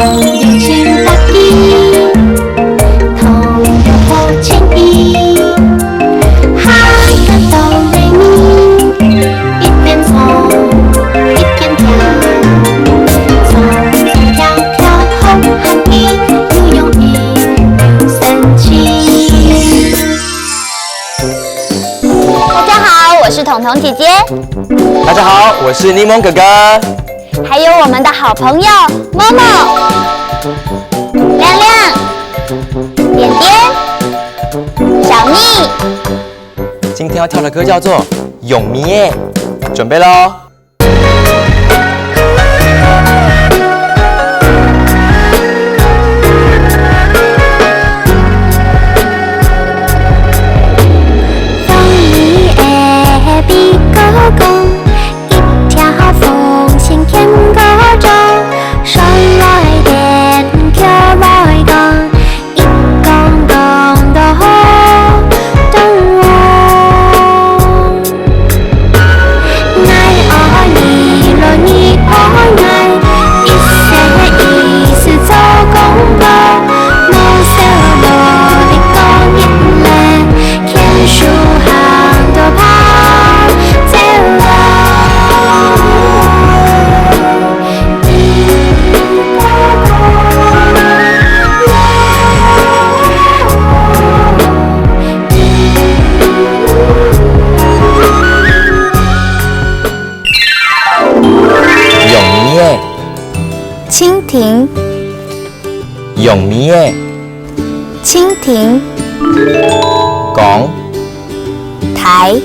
友情大义，同流合情谊，哈个哆来咪，一边走一边跳，走走跳跳红汉衣，又用一又生气。大家好，我是彤彤姐姐。大家好，我是柠檬哥哥。还有我们的好朋友默默、亮亮、点点、小蜜。今天要跳的歌叫做《永迷耶》，准备咯。风雨的比高高，一条风线牵个着，山来电桥来港，一公公的好等我。奈我你若你可奈，一世做功课，莫笑我的高年嘞，天书行多怕走永迷耶，蜻蜓，永迷耶，蜻蜓，講台，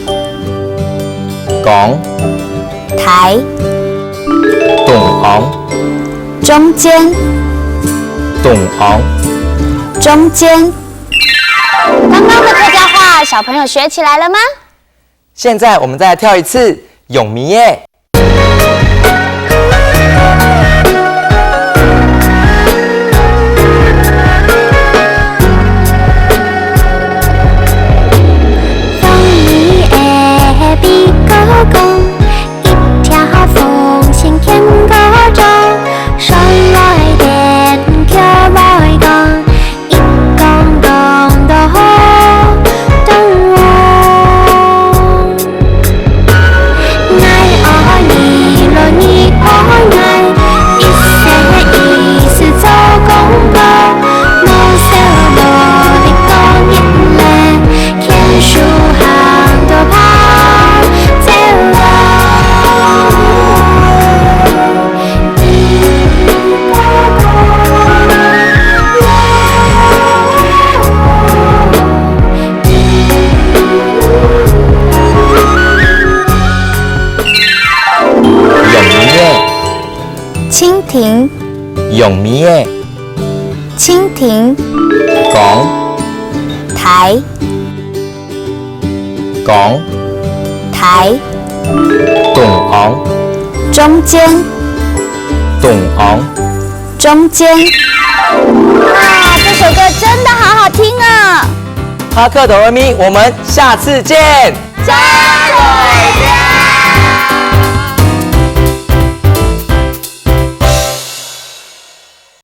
講台，動昂中间，動昂。中间。刚刚的客家话，小朋友学起来了吗？現在我們再來跳一次永迷耶。风雨的比高高，一条风线牵个着，山来电桥来港，一公公的好等我。奈我你若你可奈，一世做功课，莫笑我的高年嘞，天书行多怕走永迷耶，蜻蜓，永迷耶，蜻蜓，講台，講台，動昂中间，動昂。中间。哇，这首歌真的好好听啊！哈克哆来咪，我們下次見。加油！